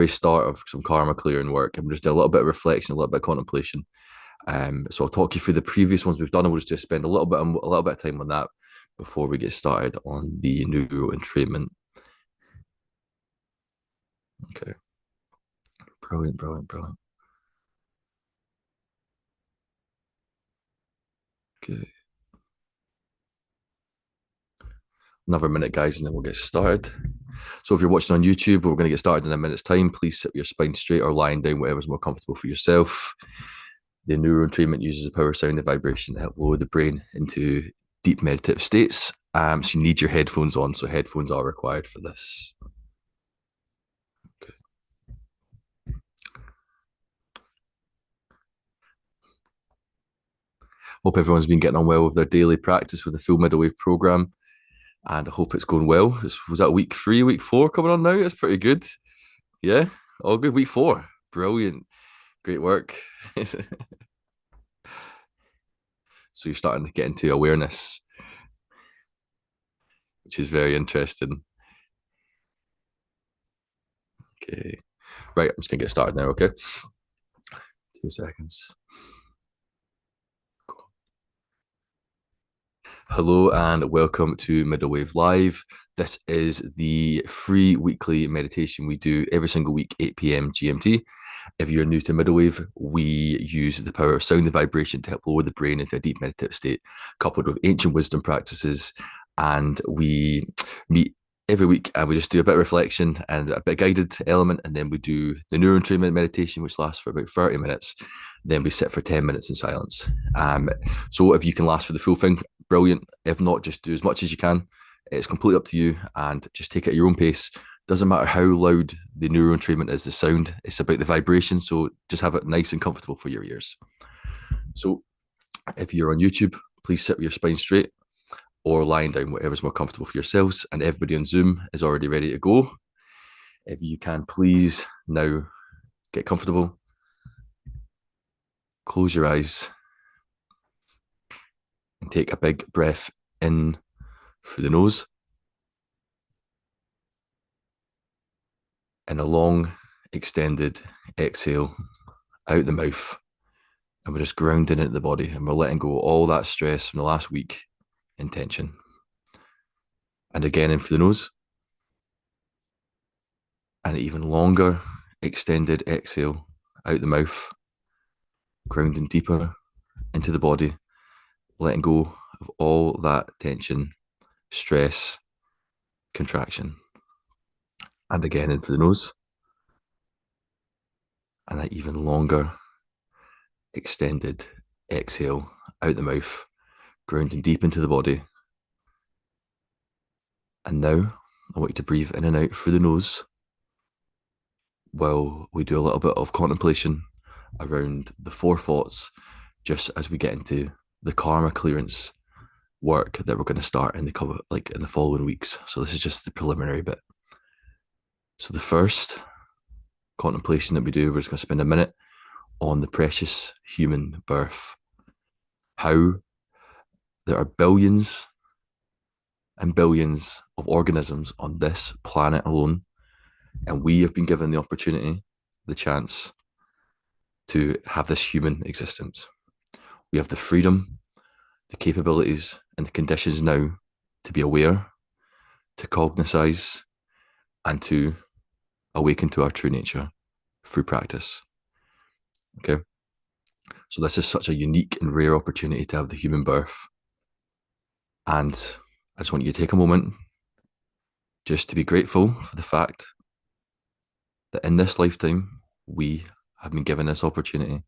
very start of some karma clearing work, and we'll just do a little bit of reflection, a little bit of contemplation. So I'll talk you through the previous ones we've done, and we'll just spend a little bit of time on that before we get started on the neuro-entrainment. Okay, brilliant, brilliant, brilliant. Okay, another minute, guys, and then we'll get started. So if you're watching on YouTube, we're going to get started in a minute's time. Please sit with your spine straight or lying down, whatever's more comfortable for yourself. The neuro-entrainment uses the power, sound, and vibration to help lower the brain into deep meditative states. So you need your headphones on. So headphones are required for this. Okay. Hope everyone's been getting on well with their daily practice with the full MiddleWave program, and I hope it's going well. Was that week 3, week 4 coming on now? It's pretty good. Yeah, all good. Week 4, brilliant, great work. So you're starting to get into awareness, which is very interesting. Okay, right. I'm just gonna get started now. Okay, 2 seconds. Hello and welcome to MiddleWave Live. This is the free weekly meditation we do every single week, 8 p.m. GMT. If you're new to MiddleWave, we use the power of sound and vibration to help lower the brain into a deep meditative state, coupled with ancient wisdom practices. And we meet every week and we just do a bit of reflection and a bit of guided element. And then we do the neuro-entrainment meditation, which lasts for about 30 minutes. Then we sit for 10 minutes in silence. So if you can last for the full thing, brilliant. If not, just do as much as you can. It's completely up to you and just take it at your own pace. Doesn't matter how loud the neuro-entrainment is, the sound, it's about the vibration. So just have it nice and comfortable for your ears. So if you're on YouTube, please sit with your spine straight or lying down, whatever's more comfortable for yourselves. And everybody on Zoom is already ready to go. If you can, please now get comfortable, close your eyes, and take a big breath in through the nose and a long, extended exhale out the mouth. And we're just grounding it in the body and we're letting go of all that stress from the last week in tension. And again, in through the nose. And an even longer, extended exhale out the mouth, grounding deeper into the body, letting go of all that tension, stress, contraction. And again, in through the nose. And that even longer, extended exhale out the mouth, grounding deep into the body. And now I want you to breathe in and out through the nose while we do a little bit of contemplation around the forethoughts, just as we get into the karma clearance work that we're going to start in the following weeks. So this is just the preliminary bit. So the first contemplation that we do, we're just going to spend a minute on the precious human birth. How there are billions and billions of organisms on this planet alone, and we have been given the opportunity, the chance to have this human existence. We have the freedom, the capabilities, and the conditions now to be aware, to cognize, and to awaken to our true nature through practice. Okay. So this is such a unique and rare opportunity to have the human birth. And I just want you to take a moment just to be grateful for the fact that in this lifetime, we have been given this opportunity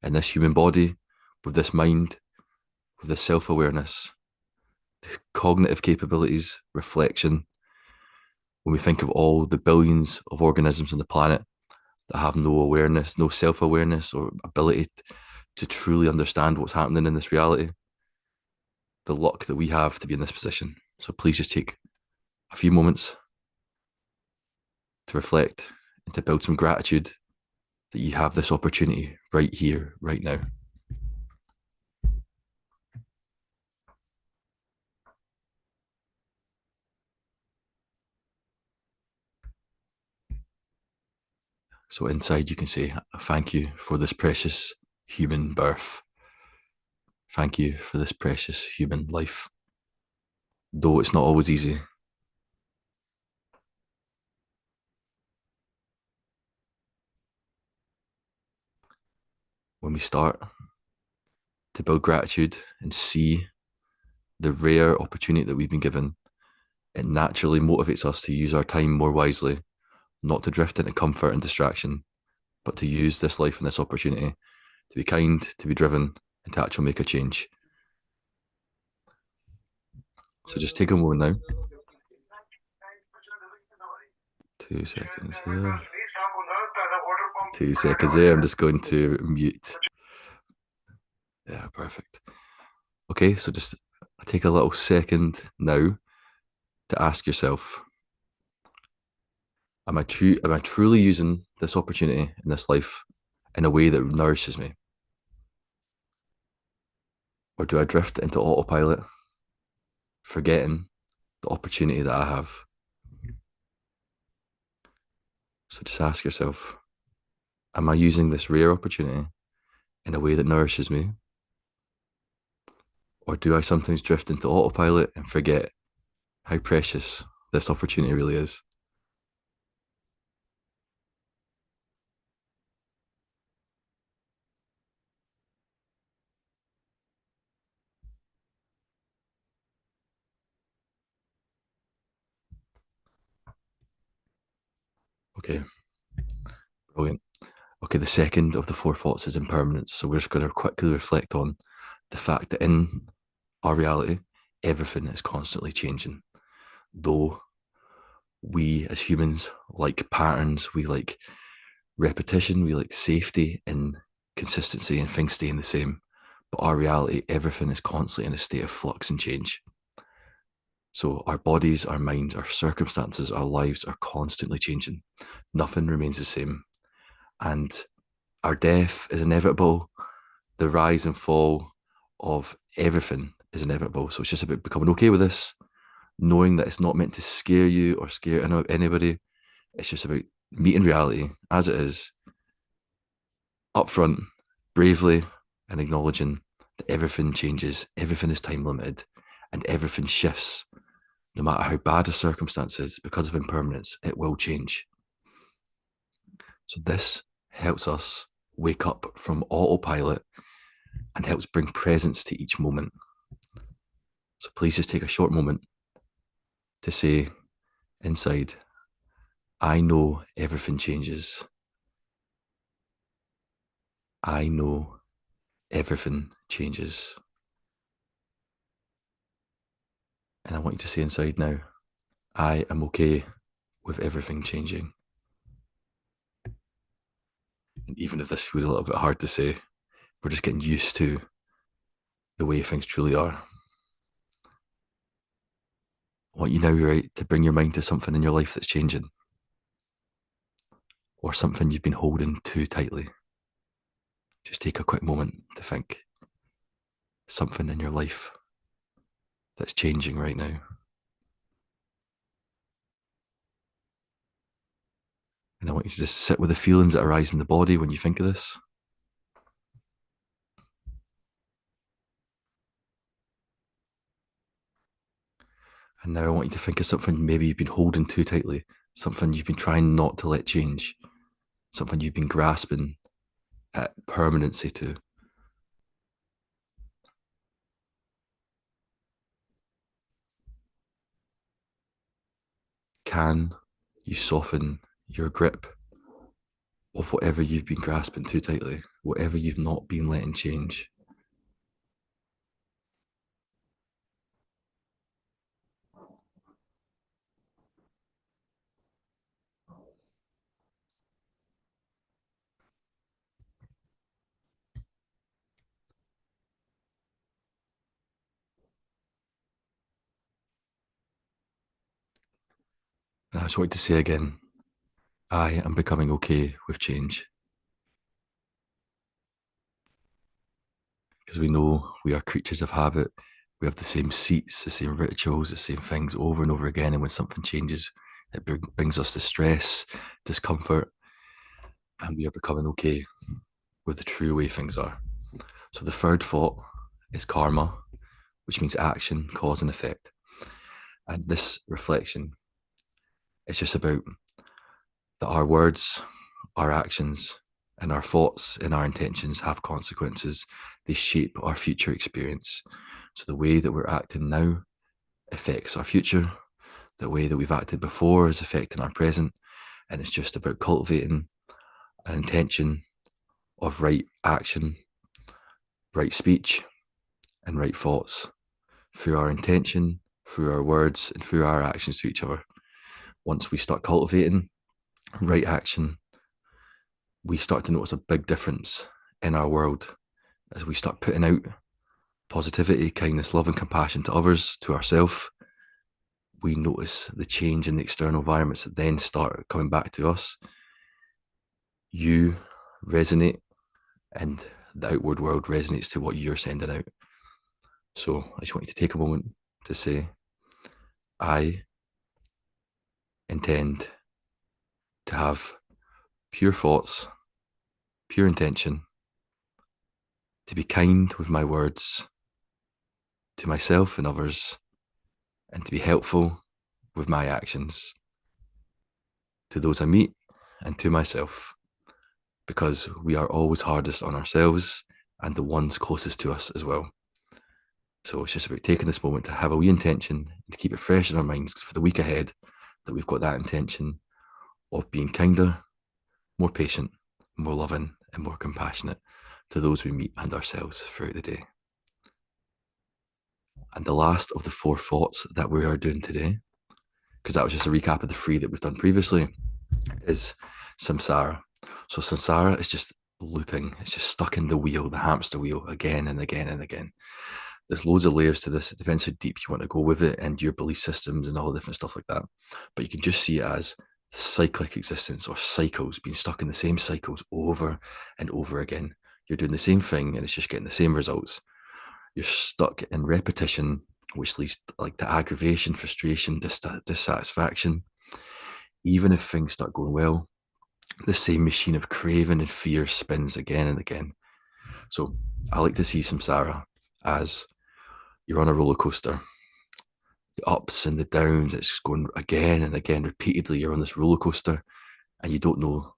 in this human body, with this mind, with this self awareness, the cognitive capabilities, reflection. When we think of all the billions of organisms on the planet that have no awareness, no self awareness, or ability to truly understand what's happening in this reality, the luck that we have to be in this position. So please just take a few moments to reflect and to build some gratitude that you have this opportunity right here, right now. So inside, you can say, thank you for this precious human birth. Thank you for this precious human life. Though it's not always easy. When we start to build gratitude and see the rare opportunity that we've been given, it naturally motivates us to use our time more wisely, not to drift into comfort and distraction, but to use this life and this opportunity to be kind, to be driven, and to actually make a change. So just take a moment now. 2 seconds there. 2 seconds there. I'm just going to mute. Yeah, perfect. Okay, so just take a little second now to ask yourself, am I truly using this opportunity in this life in a way that nourishes me? Or do I drift into autopilot, forgetting the opportunity that I have? So just ask yourself, am I using this rare opportunity in a way that nourishes me? Or do I sometimes drift into autopilot and forget how precious this opportunity really is? Okay, brilliant. Okay, the second of the four thoughts is impermanence. So we're just going to quickly reflect on the fact that in our reality, everything is constantly changing. Though we as humans like patterns, we like repetition, we like safety and consistency and things staying the same. But our reality, everything is constantly in a state of flux and change. So our bodies, our minds, our circumstances, our lives are constantly changing. Nothing remains the same. And our death is inevitable. The rise and fall of everything is inevitable. So it's just about becoming okay with this, knowing that it's not meant to scare you or scare anybody. It's just about meeting reality as it is, upfront, bravely, and acknowledging that everything changes, everything is time limited, and everything shifts. No matter how bad a circumstance is, because of impermanence, it will change. So this helps us wake up from autopilot and helps bring presence to each moment. So please just take a short moment to say inside, I know everything changes. I know everything changes. And I want you to say inside now, I am okay with everything changing. And even if this feels a little bit hard to say, we're just getting used to the way things truly are. I want you now, right, to bring your mind to something in your life that's changing or something you've been holding too tightly. Just take a quick moment to think something in your life that's changing right now. And I want you to just sit with the feelings that arise in the body when you think of this. And now I want you to think of something maybe you've been holding too tightly, something you've been trying not to let change, something you've been grasping at permanency to. Can you soften your grip of whatever you've been grasping too tightly, whatever you've not been letting change? And I just want to say again, I am becoming okay with change because we know we are creatures of habit. We have the same seats, the same rituals, the same things over and over again. And when something changes, it brings us distress, discomfort. and we are becoming okay with the true way things are. So the third thought is karma, which means action, cause, and effect. And this reflection is just about that our words, our actions, and our thoughts and our intentions have consequences. They shape our future experience. So the way that we're acting now affects our future. The way that we've acted before is affecting our present. And it's just about cultivating an intention of right action, right speech, and right thoughts through our intention, through our words, and through our actions to each other. Once we start cultivating right action, we start to notice a big difference in our world as we start putting out positivity, kindness, love, and compassion to others, to ourselves. We notice the change in the external environments that then start coming back to us. You resonate, and the outward world resonates to what you're sending out. So I just want you to take a moment to say, I intend to have pure thoughts, pure intention, to be kind with my words to myself and others, and to be helpful with my actions to those I meet and to myself, because we are always hardest on ourselves and the ones closest to us as well. So it's just about taking this moment to have a wee intention and to keep it fresh in our minds for the week ahead, that we've got that intention of being kinder, more patient, more loving, and more compassionate to those we meet and ourselves throughout the day. And the last of the 4 thoughts that we are doing today, because that was just a recap of the 3 that we've done previously, is samsara. So samsara is just looping. It's just stuck in the wheel, the hamster wheel, again and again and again. There's loads of layers to this. It depends how deep you want to go with it and your belief systems and all different stuff like that. But you can just see it as cyclic existence or cycles, being stuck in the same cycles over and over again. You're doing the same thing and it's just getting the same results. You're stuck in repetition, which leads to aggravation, frustration, dissatisfaction. Even if things start going well, the same machine of craving and fear spins again and again. So I like to see samsara as you're on a roller coaster. The ups and the downs, it's just going again and again, repeatedly. You're on this roller coaster and you don't know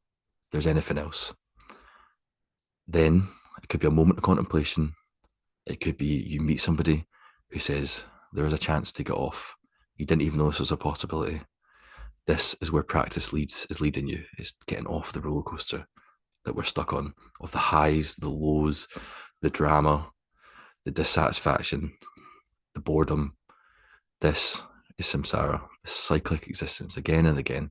there's anything else. Then it could be a moment of contemplation. It could be you meet somebody who says there is a chance to get off. You didn't even know this was a possibility. This is where practice is leading you. It's getting off the roller coaster that we're stuck on, of the highs, the lows, the drama, the dissatisfaction, the boredom. This is samsara, the cyclic existence again and again.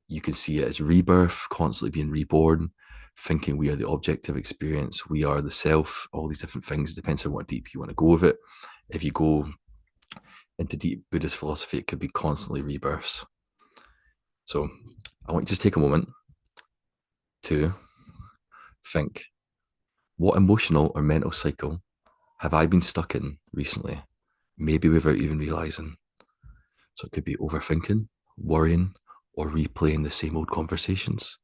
You can see it as rebirth, constantly being reborn, thinking we are the object of experience, we are the self, all these different things. It depends on what deep you want to go with it. If you go into deep Buddhist philosophy, it could be constantly rebirths. So I want you to just take a moment to think, what emotional or mental cycle have I been stuck in recently? Maybe without even realizing. So it could be overthinking, worrying, or replaying the same old conversations.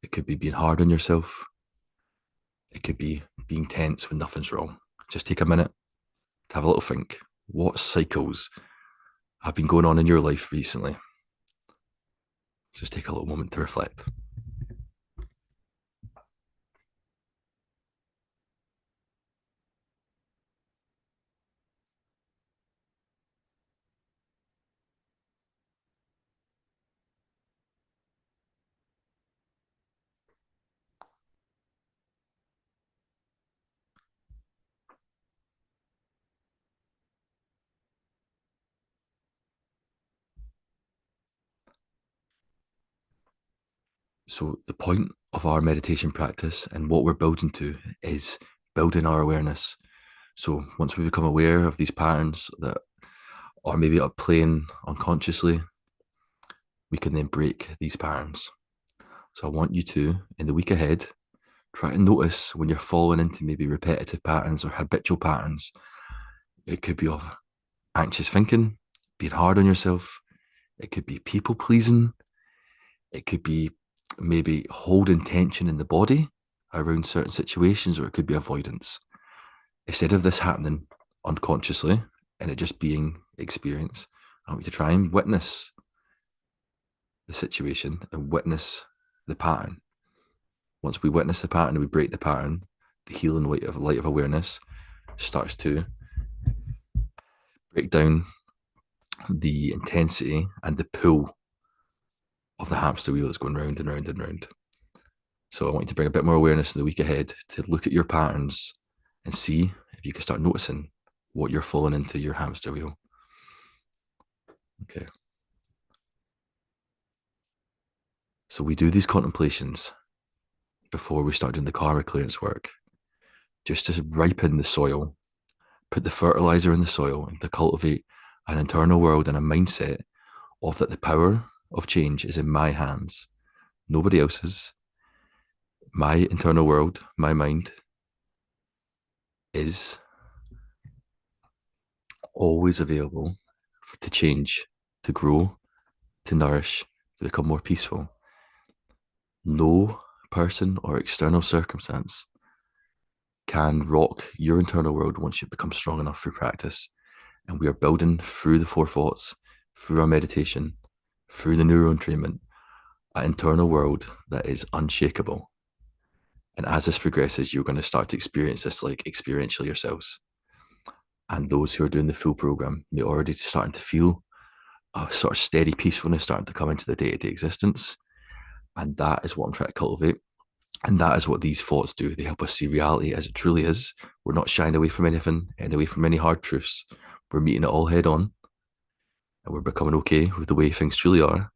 It could be being hard on yourself. It could be being tense when nothing's wrong. Just take a minute to have a little think. What cycles have been going on in your life recently? Just take a little moment to reflect. So the point of our meditation practice and what we're building to is building our awareness. So once we become aware of these patterns that are maybe playing unconsciously, we can then break these patterns. So I want you to, in the week ahead, try to notice when you're falling into maybe repetitive patterns or habitual patterns. It could be of anxious thinking, being hard on yourself. It could be people pleasing. It could be maybe holding tension in the body around certain situations, or it could be avoidance. Instead of this happening unconsciously and it just being experienced, I want you to try and witness the situation and witness the pattern. Once we witness the pattern and we break the pattern, the healing light of awareness starts to break down the intensity and the pull of the hamster wheel that's going round and round and round. So I want you to bring a bit more awareness in the week ahead to look at your patterns and see if you can start noticing what you're falling into your hamster wheel. Okay. So we do these contemplations before we start doing the karma clearance work, just to ripen the soil, put the fertilizer in the soil, and to cultivate an internal world and a mindset of that the power of change is in my hands, nobody else's. My internal world, my mind, is always available to change, to grow, to nourish, to become more peaceful. No person or external circumstance can rock your internal world once you become strong enough through practice. And we are building through the four thoughts, through our meditation, through the neuro-entrainment, an internal world that is unshakable. And as this progresses, you're going to start to experience this like experientially yourselves. And those who are doing the full program may already starting to feel a sort of steady peacefulness starting to come into their day-to-day existence. And that is what I'm trying to cultivate. And that is what these thoughts do. They help us see reality as it truly is. We're not shying away from anything and away from any hard truths. We're meeting it all head on. And we're becoming okay with the way things truly are.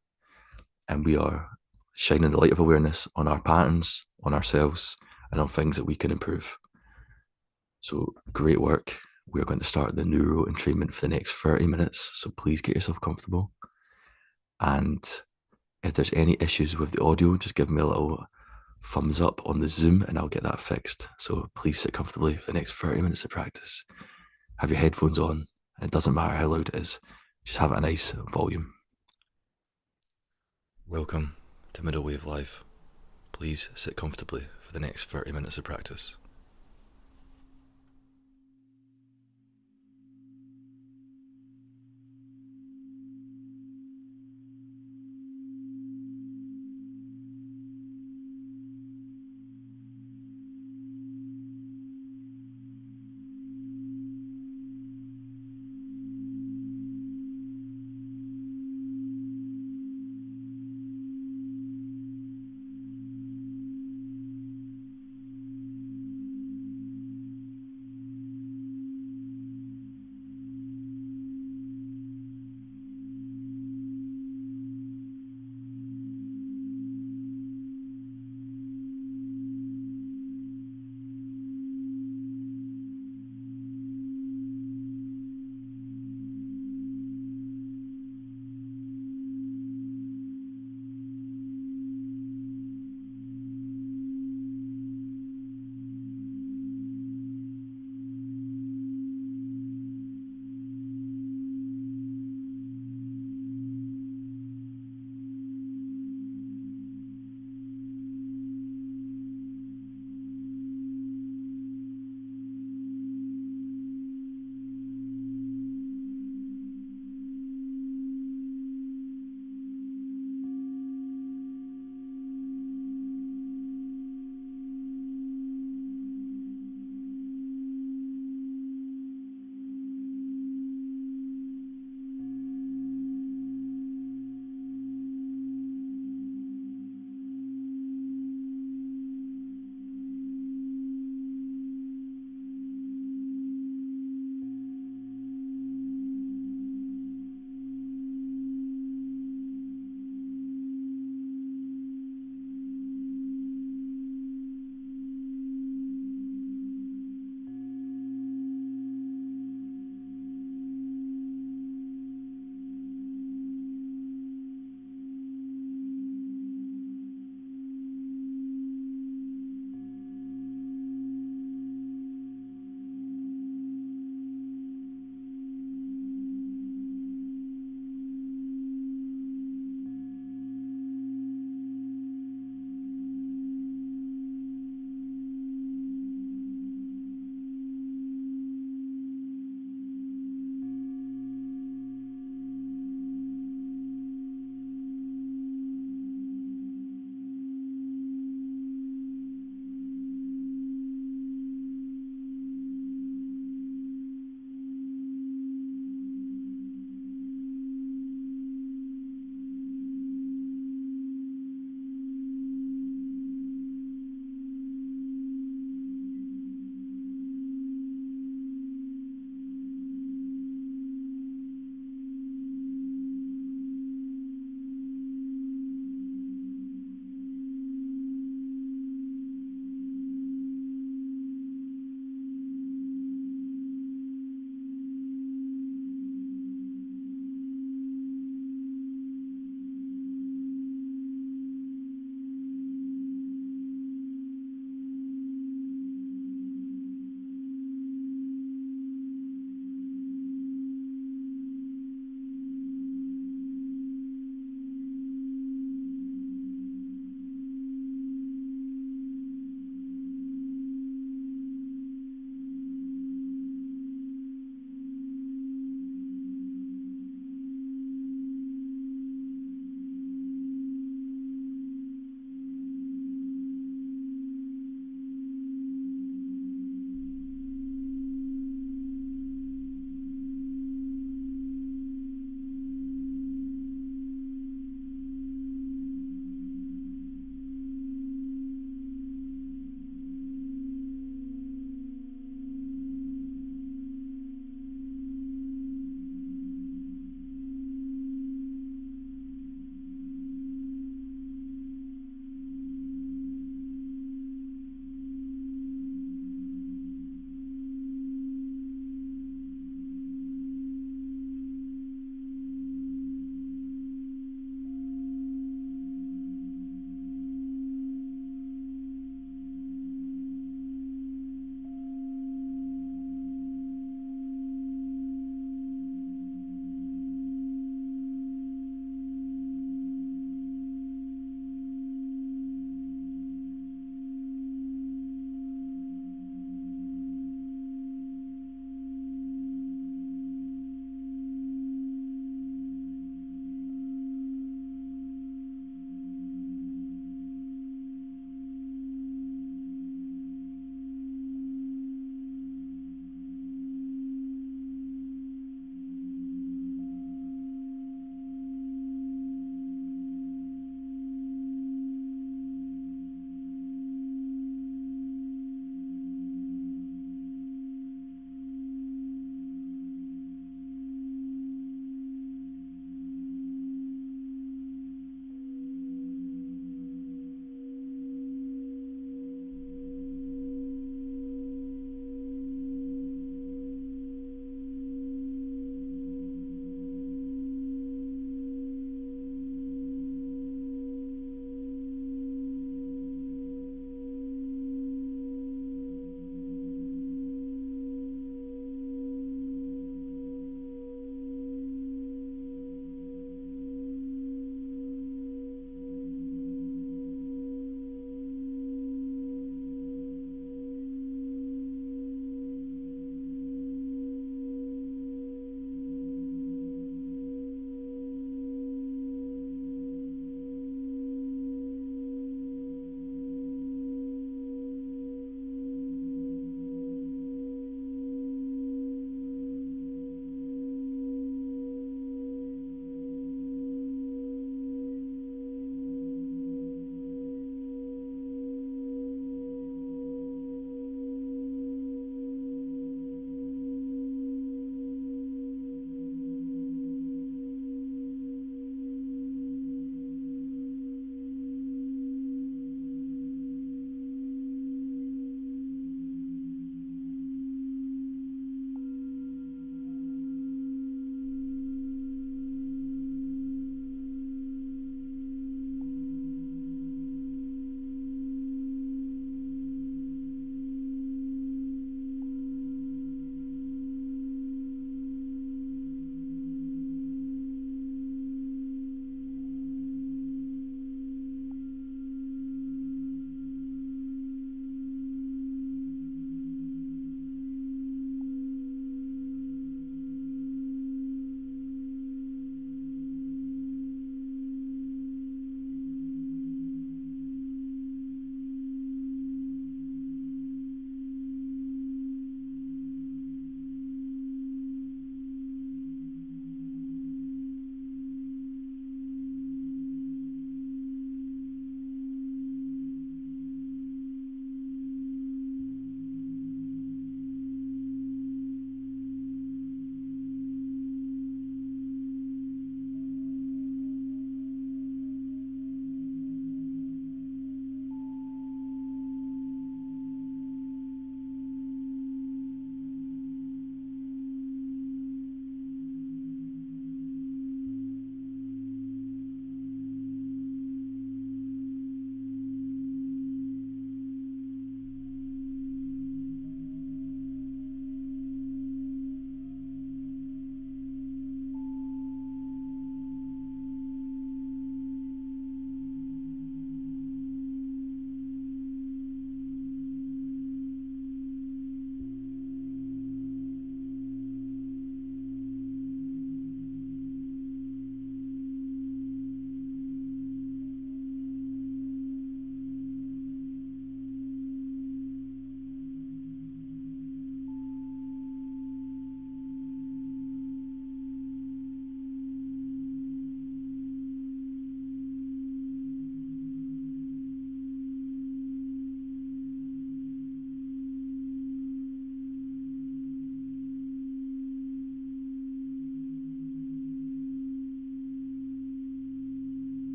And we are shining the light of awareness on our patterns, on ourselves, and on things that we can improve. So great work. We're going to start the neuro-entrainment for the next 30 minutes. So please get yourself comfortable. And if there's any issues with the audio, just give me a little thumbs up on the Zoom and I'll get that fixed. So please sit comfortably for the next 30 minutes of practice. Have your headphones on. And it doesn't matter how loud it is. Just have a nice volume. Welcome to MiddleWave Live. Please sit comfortably for the next 30 minutes of practice.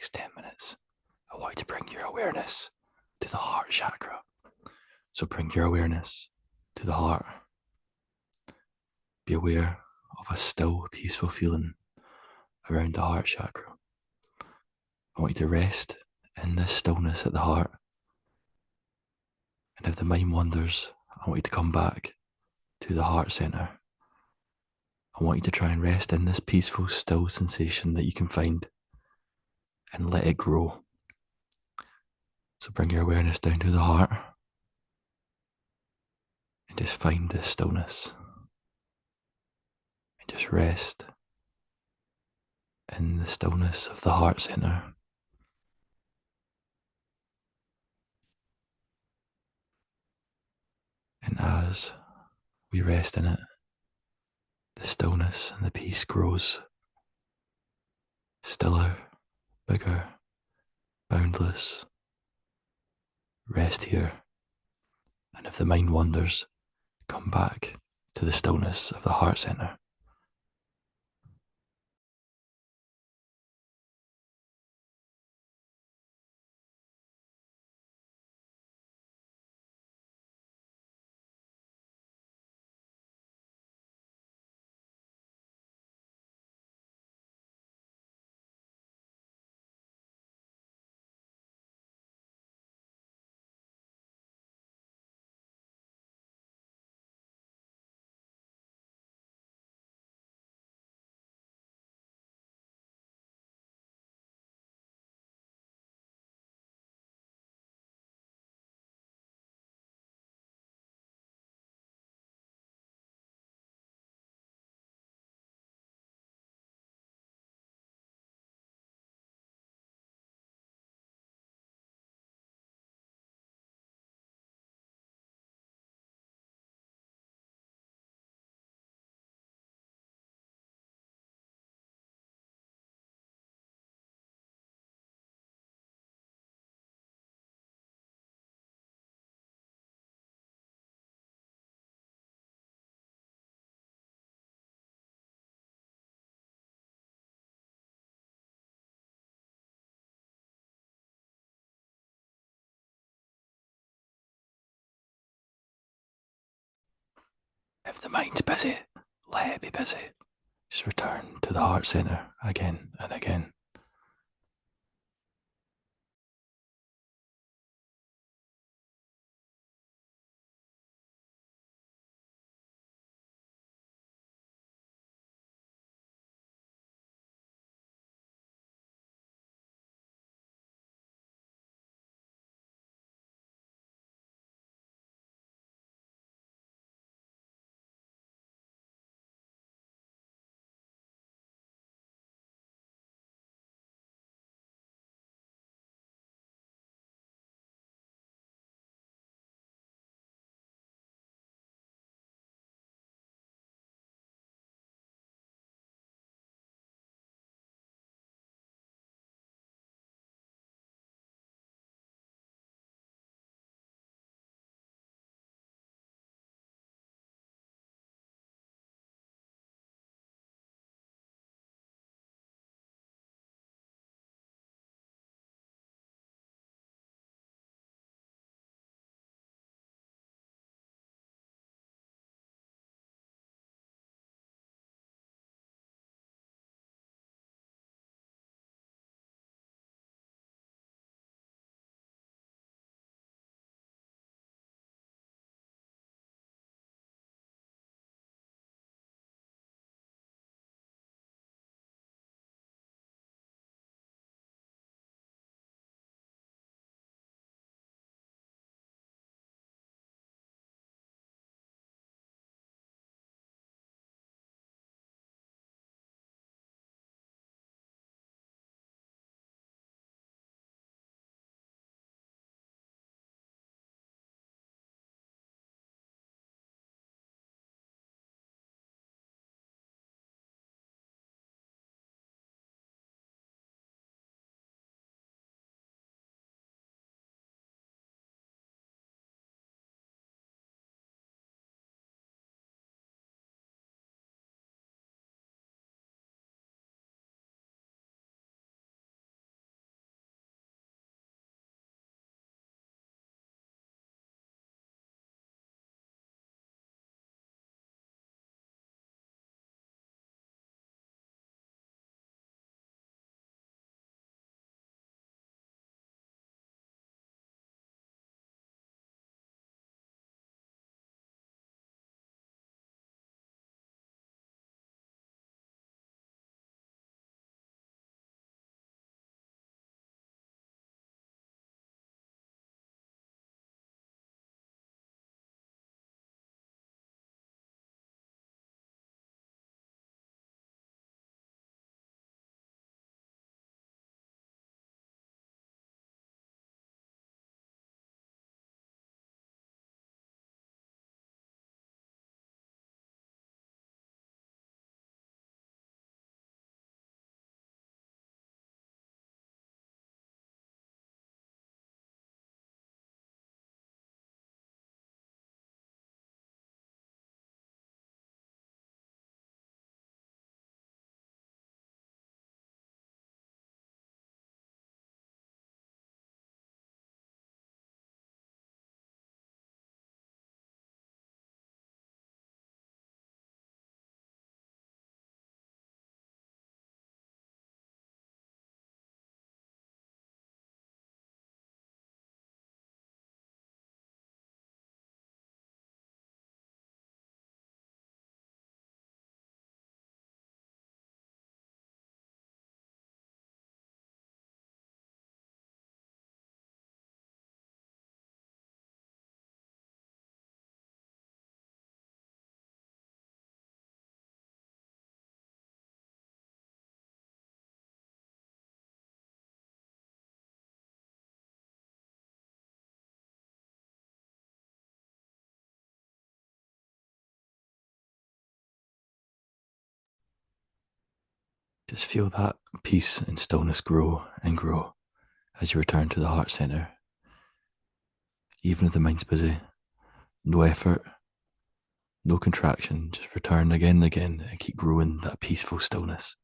next 10 minutes, I want you to bring your awareness to the heart chakra. So bring your awareness to the heart. Be aware of a still, peaceful feeling around the heart chakra. I want you to rest in this stillness at the heart. And if the mind wanders, I want you to come back to the heart center. I want you to try and rest in this peaceful, still sensation that you can find and let it grow. So bring your awareness down to the heart and just find this stillness. And just rest in the stillness of the heart center. And as we rest in it, the stillness and the peace grows. Stiller, bigger, boundless. Rest here. And if the mind wanders, come back to the stillness of the heart center. If the mind's busy, let it be busy. Just return to the heart center again and again. Just feel that peace and stillness grow and grow as you return to the heart center. Even if the mind's busy, no effort, no contraction, just return again and again and keep growing that peaceful stillness.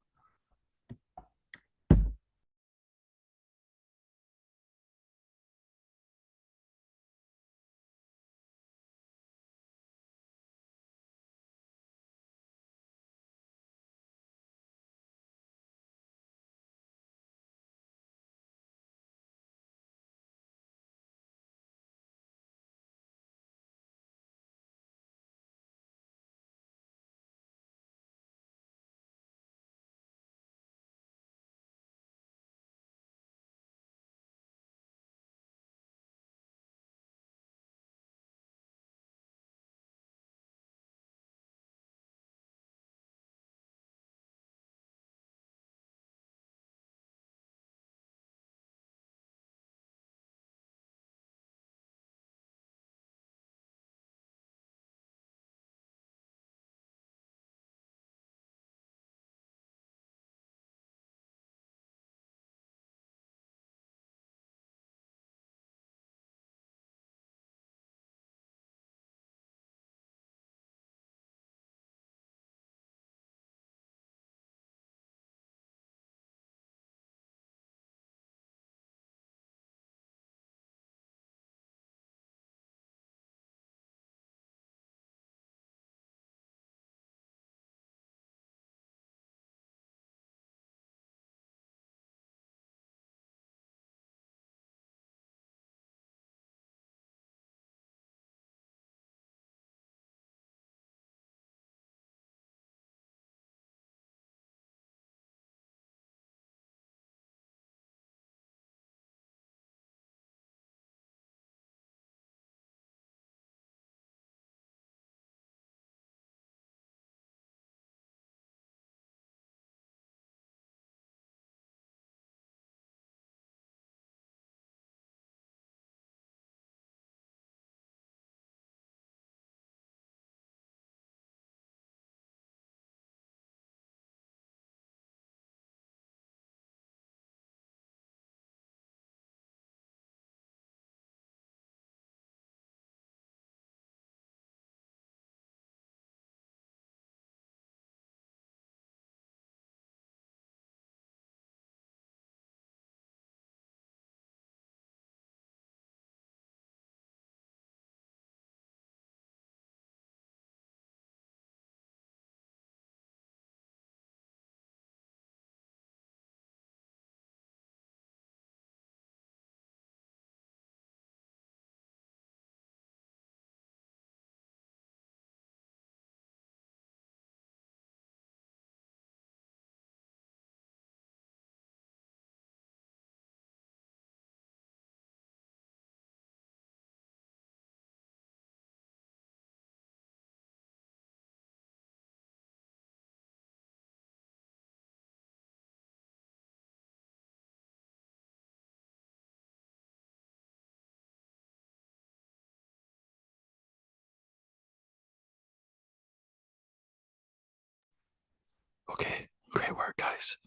Okay, great work, guys.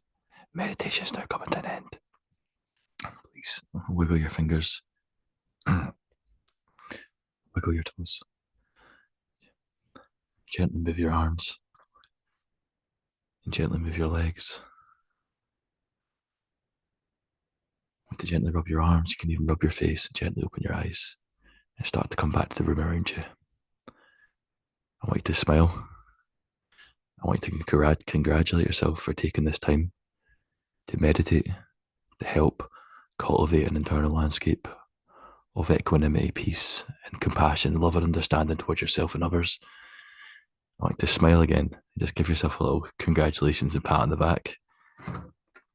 Meditation's now coming to an end. Please wiggle your fingers, wiggle your toes, gently move your arms, and gently move your legs. Want to gently rub your arms, you can even rub your face and gently open your eyes and start to come back to the room around you. I want you to smile. I want you to congratulate yourself for taking this time to meditate, to help cultivate an internal landscape of equanimity, peace, and compassion, love, and understanding towards yourself and others. I want you to smile again and just give yourself a little congratulations and pat on the back.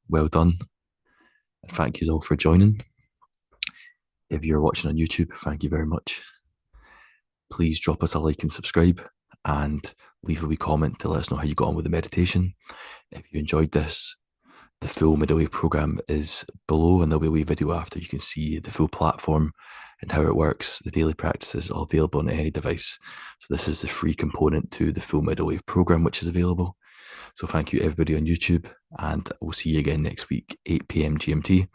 Well done. And thank you all for joining. If you're watching on YouTube, thank you very much. Please drop us a like and subscribe and leave a wee comment to let us know how you got on with the meditation. If you enjoyed this, the full MiddleWave program is below, and there'll be a wee video after. You can see the full platform and how it works. The daily practices are available on any device. So this is the free component to the full MiddleWave program, which is available. So thank you everybody on YouTube, and we'll see you again next week, 8 p.m. GMT.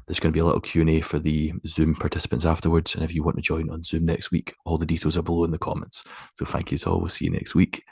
There's going to be a little Q&A for the Zoom participants afterwards, and if you want to join on Zoom next week, all the details are below in the comments. So thank you all. We'll see you next week.